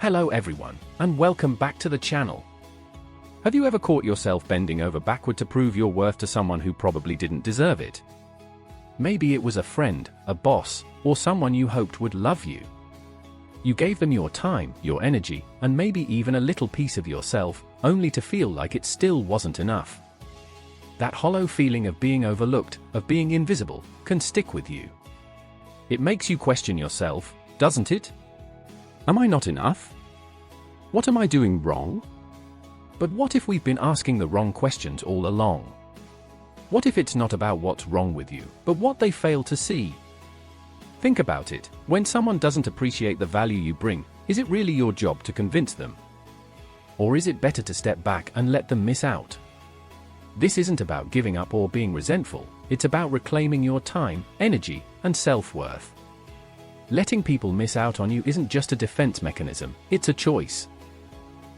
Hello everyone, and welcome back to the channel. Have you ever caught yourself bending over backward to prove your worth to someone who probably didn't deserve it? Maybe it was a friend, a boss, or someone you hoped would love you. You gave them your time, your energy, and maybe even a little piece of yourself, only to feel like it still wasn't enough. That hollow feeling of being overlooked, of being invisible, can stick with you. It makes you question yourself, doesn't it? Am I not enough? What am I doing wrong? But what if we've been asking the wrong questions all along? What if it's not about what's wrong with you, but what they fail to see? Think about it. When someone doesn't appreciate the value you bring, is it really your job to convince them? Or is it better to step back and let them miss out? This isn't about giving up or being resentful, it's about reclaiming your time, energy, and self-worth. Letting people miss out on you isn't just a defense mechanism, it's a choice.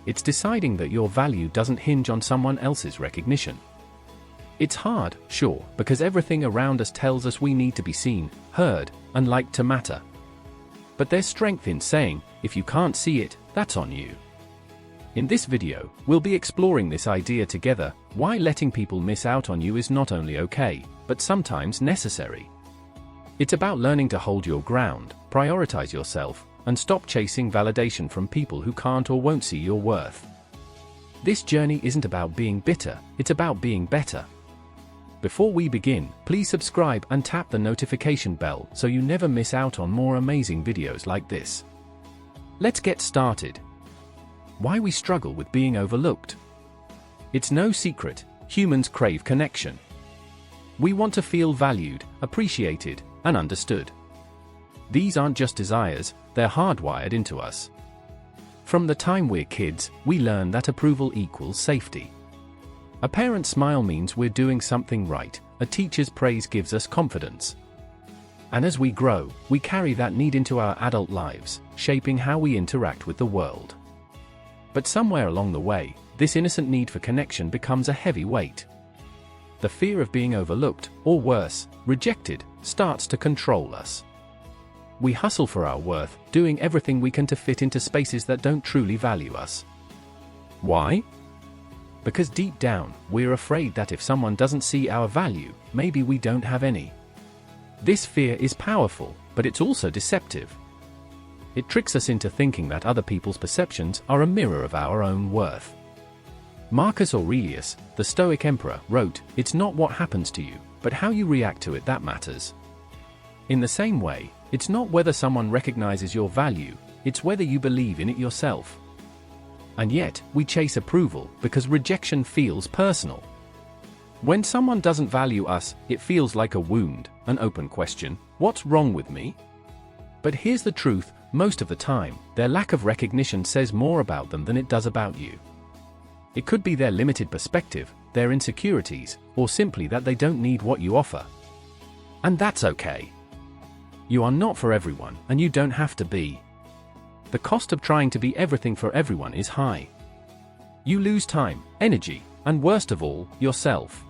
It's deciding that your value doesn't hinge on someone else's recognition. It's hard, sure, because everything around us tells us we need to be seen, heard, and liked to matter. But there's strength in saying, if you can't see it, that's on you. In this video, we'll be exploring this idea together, why letting people miss out on you is not only okay, but sometimes necessary. It's about learning to hold your ground, prioritize yourself, and stop chasing validation from people who can't or won't see your worth. This journey isn't about being bitter, it's about being better. Before we begin, please subscribe and tap the notification bell so you never miss out on more amazing videos like this. Let's get started. Why we struggle with being overlooked. It's no secret, humans crave connection. We want to feel valued, appreciated, and understood. These aren't just desires, they're hardwired into us. From the time we're kids, we learn that approval equals safety. A parent's smile means we're doing something right, a teacher's praise gives us confidence. And as we grow, we carry that need into our adult lives, shaping how we interact with the world. But somewhere along the way, this innocent need for connection becomes a heavy weight. The fear of being overlooked, or worse, rejected, starts to control us. We hustle for our worth, doing everything we can to fit into spaces that don't truly value us. Why? Because deep down, we're afraid that if someone doesn't see our value, maybe we don't have any. This fear is powerful, but it's also deceptive. It tricks us into thinking that other people's perceptions are a mirror of our own worth. Marcus Aurelius, the Stoic emperor, wrote, "It's not what happens to you, but how you react to it that matters." In the same way, it's not whether someone recognizes your value, it's whether you believe in it yourself. And yet, we chase approval because rejection feels personal. When someone doesn't value us, it feels like a wound, an open question, what's wrong with me? But here's the truth, most of the time, their lack of recognition says more about them than it does about you. It could be their limited perspective, their insecurities, or simply that they don't need what you offer. And that's okay. You are not for everyone, and you don't have to be. The cost of trying to be everything for everyone is high. You lose time, energy, and worst of all, yourself.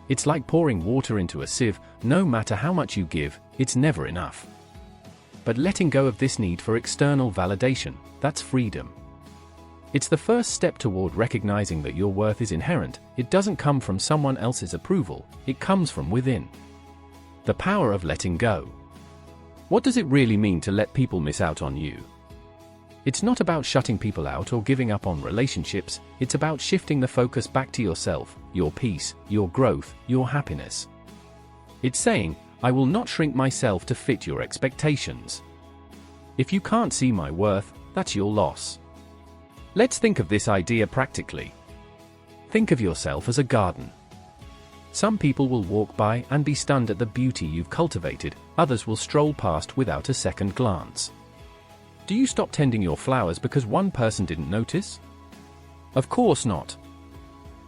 It's like pouring water into a sieve, no matter how much you give, it's never enough. But letting go of this need for external validation, that's freedom. It's the first step toward recognizing that your worth is inherent, it doesn't come from someone else's approval, it comes from within. The power of letting go. What does it really mean to let people miss out on you? It's not about shutting people out or giving up on relationships, it's about shifting the focus back to yourself, your peace, your growth, your happiness. It's saying, I will not shrink myself to fit your expectations. If you can't see my worth, that's your loss. Let's think of this idea practically. Think of yourself as a garden. Some people will walk by and be stunned at the beauty you've cultivated, others will stroll past without a second glance. Do you stop tending your flowers because one person didn't notice? Of course not.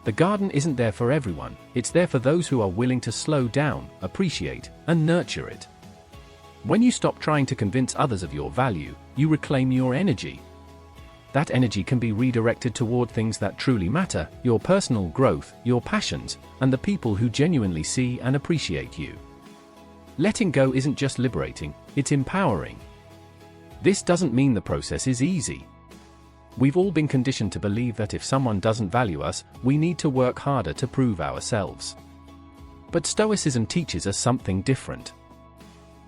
The garden isn't there for everyone, it's there for those who are willing to slow down, appreciate, and nurture it. When you stop trying to convince others of your value, you reclaim your energy. That energy can be redirected toward things that truly matter, your personal growth, your passions, and the people who genuinely see and appreciate you. Letting go isn't just liberating, it's empowering. This doesn't mean the process is easy. We've all been conditioned to believe that if someone doesn't value us, we need to work harder to prove ourselves. But Stoicism teaches us something different.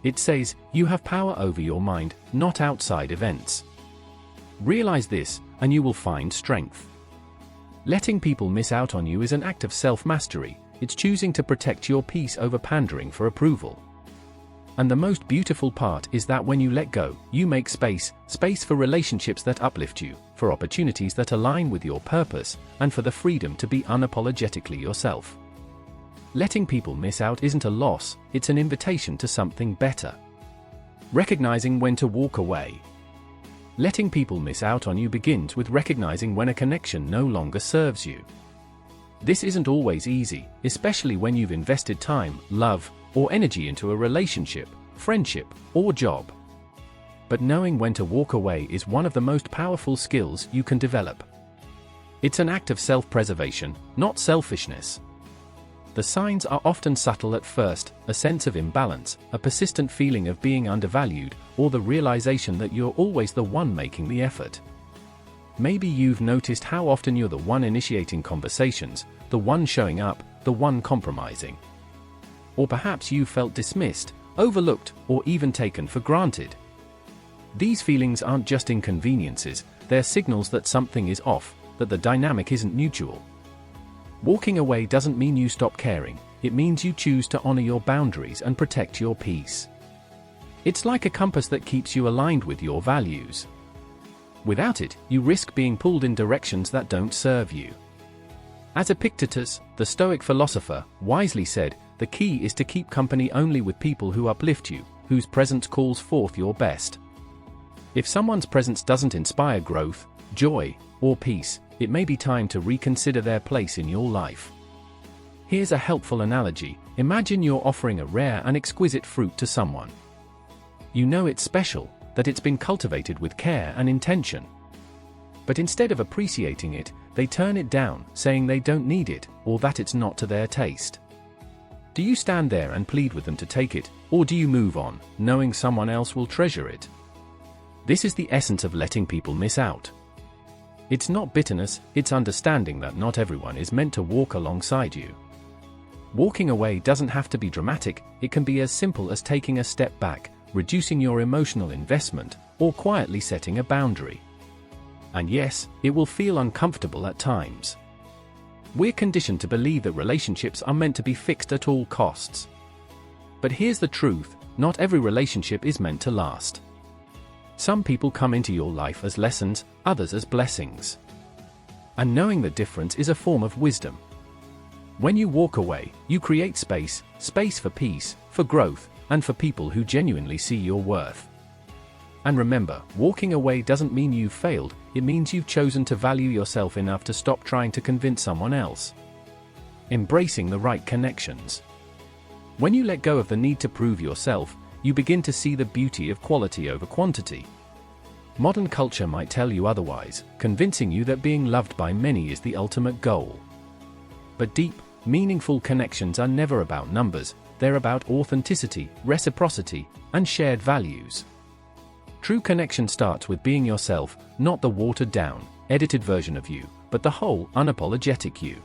It says, you have power over your mind, not outside events. Realize this, and you will find strength. Letting people miss out on you is an act of self-mastery. It's choosing to protect your peace over pandering for approval. And the most beautiful part is that when you let go, you make space for relationships that uplift you, for opportunities that align with your purpose, and for the freedom to be unapologetically yourself. Letting people miss out isn't a loss, it's an invitation to something better. Recognizing when to walk away. Letting people miss out on you begins with recognizing when a connection no longer serves you. This isn't always easy, especially when you've invested time, love, or energy into a relationship, friendship, or job. But knowing when to walk away is one of the most powerful skills you can develop. It's an act of self-preservation, not selfishness. The signs are often subtle at first: a sense of imbalance, a persistent feeling of being undervalued, or the realization that you're always the one making the effort. Maybe you've noticed how often you're the one initiating conversations, the one showing up, the one compromising. Or perhaps you felt dismissed, overlooked, or even taken for granted. These feelings aren't just inconveniences, they're signals that something is off, that the dynamic isn't mutual. Walking away doesn't mean you stop caring, it means you choose to honor your boundaries and protect your peace. It's like a compass that keeps you aligned with your values. Without it, you risk being pulled in directions that don't serve you. As Epictetus, the Stoic philosopher, wisely said, the key is to keep company only with people who uplift you, whose presence calls forth your best. If someone's presence doesn't inspire growth, joy, or peace, it may be time to reconsider their place in your life. Here's a helpful analogy. Imagine you're offering a rare and exquisite fruit to someone. You know it's special, that it's been cultivated with care and intention. But instead of appreciating it, they turn it down, saying they don't need it, or that it's not to their taste. Do you stand there and plead with them to take it, or do you move on, knowing someone else will treasure it? This is the essence of letting people miss out. It's not bitterness, it's understanding that not everyone is meant to walk alongside you. Walking away doesn't have to be dramatic, it can be as simple as taking a step back, reducing your emotional investment, or quietly setting a boundary. And yes, it will feel uncomfortable at times. We're conditioned to believe that relationships are meant to be fixed at all costs. But here's the truth, not every relationship is meant to last. Some people come into your life as lessons, others as blessings. And knowing the difference is a form of wisdom. When you walk away, you create space for peace, for growth, and for people who genuinely see your worth. And remember, walking away doesn't mean you've failed, it means you've chosen to value yourself enough to stop trying to convince someone else. Embracing the right connections. When you let go of the need to prove yourself, you begin to see the beauty of quality over quantity. Modern culture might tell you otherwise, convincing you that being loved by many is the ultimate goal. But deep, meaningful connections are never about numbers, they're about authenticity, reciprocity, and shared values. True connection starts with being yourself, not the watered-down, edited version of you, but the whole, unapologetic you.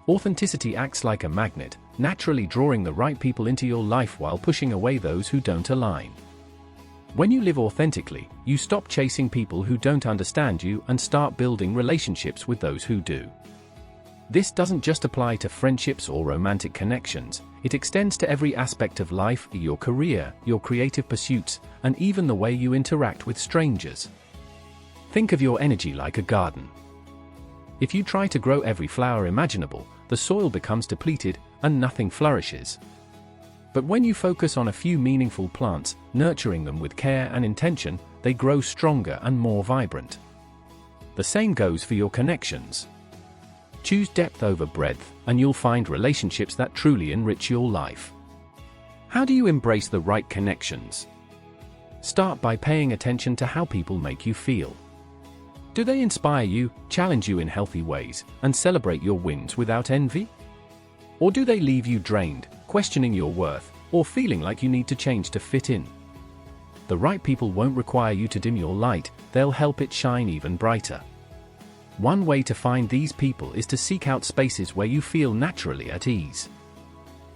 Authenticity acts like a magnet, naturally drawing the right people into your life while pushing away those who don't align. When you live authentically, you stop chasing people who don't understand you and start building relationships with those who do. This doesn't just apply to friendships or romantic connections, it extends to every aspect of life, your career, your creative pursuits, and even the way you interact with strangers. Think of your energy like a garden. If you try to grow every flower imaginable, the soil becomes depleted, and nothing flourishes. But when you focus on a few meaningful plants, nurturing them with care and intention, they grow stronger and more vibrant. The same goes for your connections. Choose depth over breadth, and you'll find relationships that truly enrich your life. How do you embrace the right connections? Start by paying attention to how people make you feel. Do they inspire you, challenge you in healthy ways, and celebrate your wins without envy? Or do they leave you drained, questioning your worth, or feeling like you need to change to fit in? The right people won't require you to dim your light, they'll help it shine even brighter. One way to find these people is to seek out spaces where you feel naturally at ease.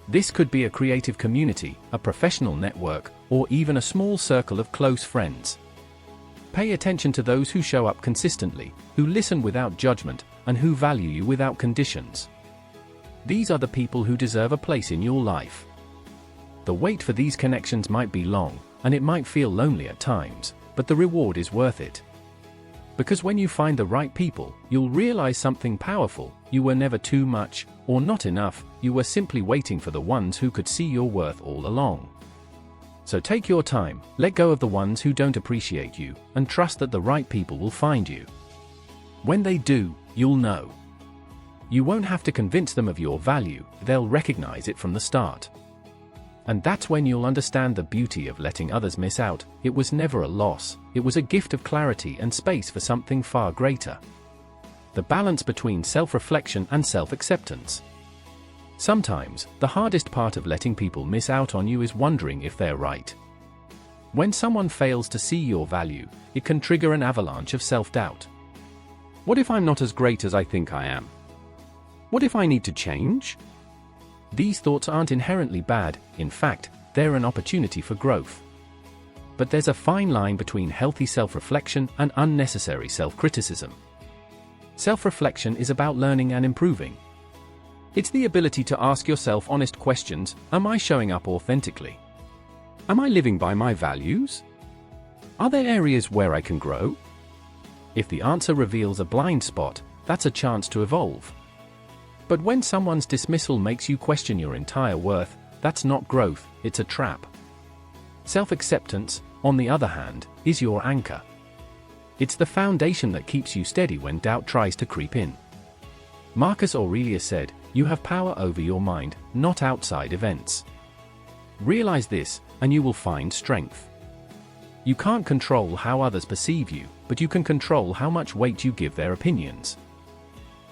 This could be a creative community, a professional network, or even a small circle of close friends. Pay attention to those who show up consistently, who listen without judgment, and who value you without conditions. These are the people who deserve a place in your life. The wait for these connections might be long, and it might feel lonely at times, but the reward is worth it. Because when you find the right people, you'll realize something powerful: you were never too much, or not enough, you were simply waiting for the ones who could see your worth all along. So take your time, let go of the ones who don't appreciate you, and trust that the right people will find you. When they do, you'll know. You won't have to convince them of your value, they'll recognize it from the start. And that's when you'll understand the beauty of letting others miss out. It was never a loss, it was a gift of clarity and space for something far greater. The balance between self-reflection and self-acceptance. Sometimes, the hardest part of letting people miss out on you is wondering if they're right. When someone fails to see your value, it can trigger an avalanche of self-doubt. What if I'm not as great as I think I am? What if I need to change? These thoughts aren't inherently bad, in fact, they're an opportunity for growth. But there's a fine line between healthy self-reflection and unnecessary self-criticism. Self-reflection is about learning and improving. It's the ability to ask yourself honest questions: am I showing up authentically? Am I living by my values? Are there areas where I can grow? If the answer reveals a blind spot, that's a chance to evolve. But when someone's dismissal makes you question your entire worth, that's not growth, it's a trap. Self-acceptance, on the other hand, is your anchor. It's the foundation that keeps you steady when doubt tries to creep in. Marcus Aurelius said, "You have power over your mind, not outside events." Realize this, and you will find strength. You can't control how others perceive you, but you can control how much weight you give their opinions.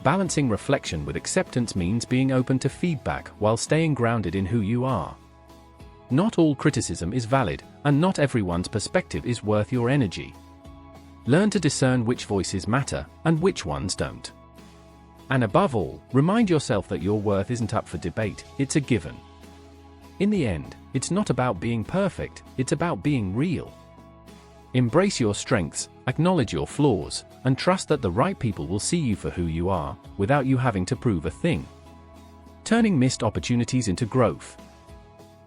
Balancing reflection with acceptance means being open to feedback while staying grounded in who you are. Not all criticism is valid, and not everyone's perspective is worth your energy. Learn to discern which voices matter, and which ones don't. And above all, remind yourself that your worth isn't up for debate, it's a given. In the end, it's not about being perfect, it's about being real. Embrace your strengths, acknowledge your flaws, and trust that the right people will see you for who you are, without you having to prove a thing. Turning missed opportunities into growth.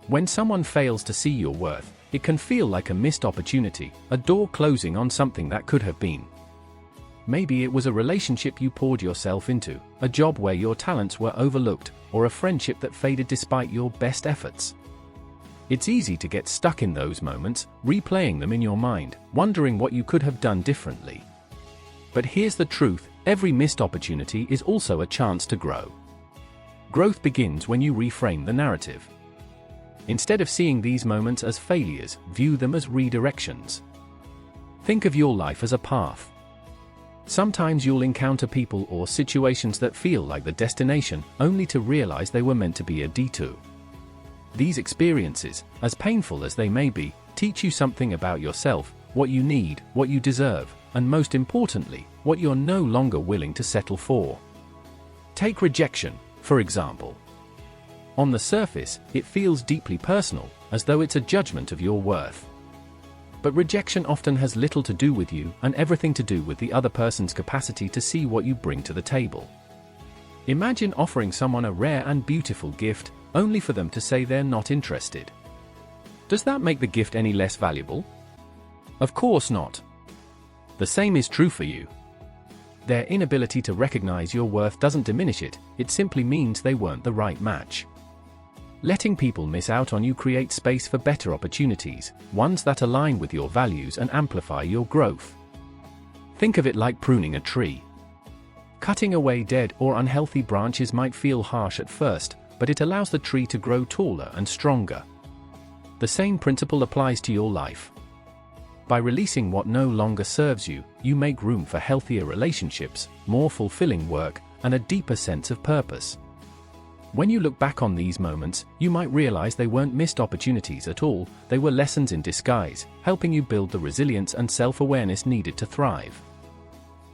When someone fails to see your worth, it can feel like a missed opportunity, a door closing on something that could have been. Maybe it was a relationship you poured yourself into, a job where your talents were overlooked, or a friendship that faded despite your best efforts. It's easy to get stuck in those moments, replaying them in your mind, wondering what you could have done differently. But here's the truth: every missed opportunity is also a chance to grow. Growth begins when you reframe the narrative. Instead of seeing these moments as failures, view them as redirections. Think of your life as a path. Sometimes you'll encounter people or situations that feel like the destination, only to realize they were meant to be a detour. These experiences, as painful as they may be, teach you something about yourself, what you need, what you deserve, and most importantly, what you're no longer willing to settle for. Take rejection, for example. On the surface, it feels deeply personal, as though it's a judgment of your worth. But rejection often has little to do with you and everything to do with the other person's capacity to see what you bring to the table. Imagine offering someone a rare and beautiful gift, only for them to say they're not interested. Does that make the gift any less valuable? Of course not. The same is true for you. Their inability to recognize your worth doesn't diminish it, it simply means they weren't the right match. Letting people miss out on you creates space for better opportunities, ones that align with your values and amplify your growth. Think of it like pruning a tree. Cutting away dead or unhealthy branches might feel harsh at first, but it allows the tree to grow taller and stronger. The same principle applies to your life. By releasing what no longer serves you, you make room for healthier relationships, more fulfilling work, and a deeper sense of purpose. When you look back on these moments, you might realize they weren't missed opportunities at all, they were lessons in disguise, helping you build the resilience and self-awareness needed to thrive.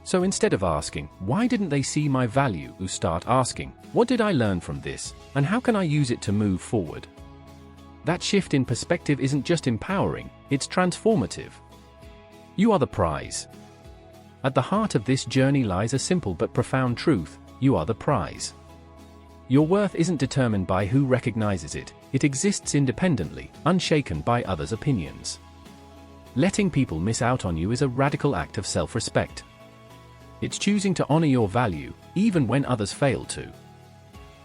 So instead of asking, "Why didn't they see my value?" you start asking, "What did I learn from this, and how can I use it to move forward?" That shift in perspective isn't just empowering, it's transformative. You are the prize. At the heart of this journey lies a simple but profound truth: you are the prize. Your worth isn't determined by who recognizes it, it exists independently, unshaken by others' opinions. Letting people miss out on you is a radical act of self-respect. It's choosing to honor your value, even when others fail to.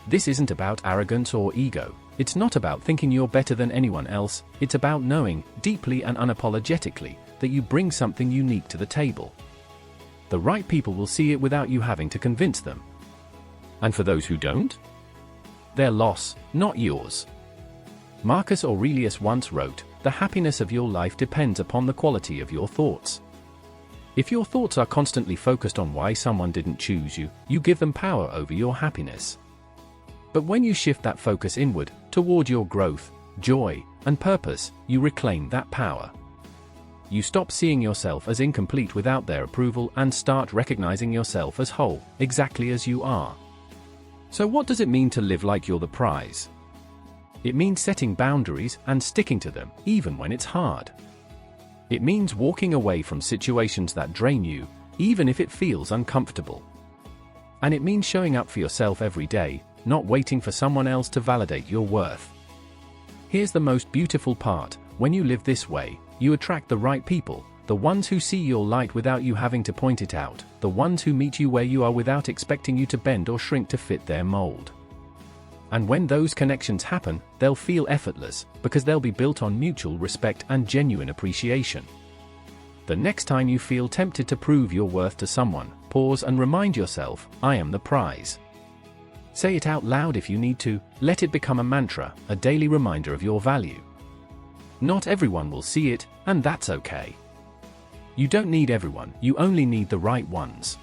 This isn't about arrogance or ego, it's not about thinking you're better than anyone else, it's about knowing, deeply and unapologetically, that you bring something unique to the table. The right people will see it without you having to convince them. And for those who don't? Their loss, not yours. Marcus Aurelius once wrote, "The happiness of your life depends upon the quality of your thoughts." If your thoughts are constantly focused on why someone didn't choose you, you give them power over your happiness. But when you shift that focus inward, toward your growth, joy, and purpose, you reclaim that power. You stop seeing yourself as incomplete without their approval and start recognizing yourself as whole, exactly as you are. So what does it mean to live like you're the prize? It means setting boundaries and sticking to them, even when it's hard. It means walking away from situations that drain you, even if it feels uncomfortable. And it means showing up for yourself every day, not waiting for someone else to validate your worth. Here's the most beautiful part: when you live this way, you attract the right people, the ones who see your light without you having to point it out, the ones who meet you where you are without expecting you to bend or shrink to fit their mold. And when those connections happen, they'll feel effortless, because they'll be built on mutual respect and genuine appreciation. The next time you feel tempted to prove your worth to someone, pause and remind yourself, "I am the prize." Say it out loud if you need to, let it become a mantra, a daily reminder of your value. Not everyone will see it, and that's okay. You don't need everyone, you only need the right ones.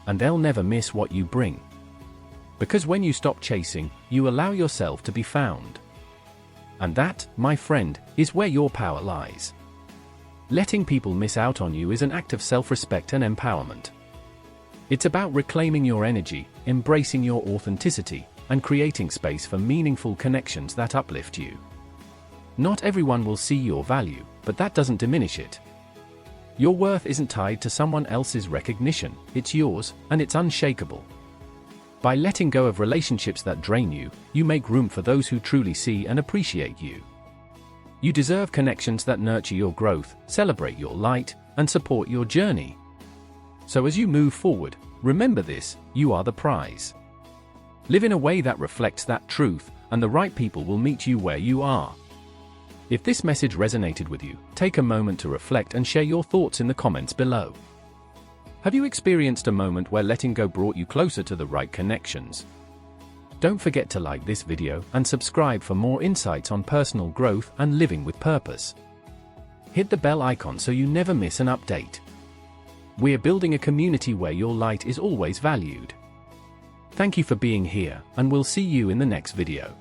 And they'll never miss what you bring. Because when you stop chasing, you allow yourself to be found. And that, my friend, is where your power lies. Letting people miss out on you is an act of self-respect and empowerment. It's about reclaiming your energy, embracing your authenticity, and creating space for meaningful connections that uplift you. Not everyone will see your value, but that doesn't diminish it. Your worth isn't tied to someone else's recognition, it's yours, and it's unshakable. By letting go of relationships that drain you, you make room for those who truly see and appreciate you. You deserve connections that nurture your growth, celebrate your light, and support your journey. So as you move forward, remember this: you are the prize. Live in a way that reflects that truth, and the right people will meet you where you are. If this message resonated with you, take a moment to reflect and share your thoughts in the comments below. Have you experienced a moment where letting go brought you closer to the right connections? Don't forget to like this video and subscribe for more insights on personal growth and living with purpose. Hit the bell icon so you never miss an update. We're building a community where your light is always valued. Thank you for being here, and we'll see you in the next video.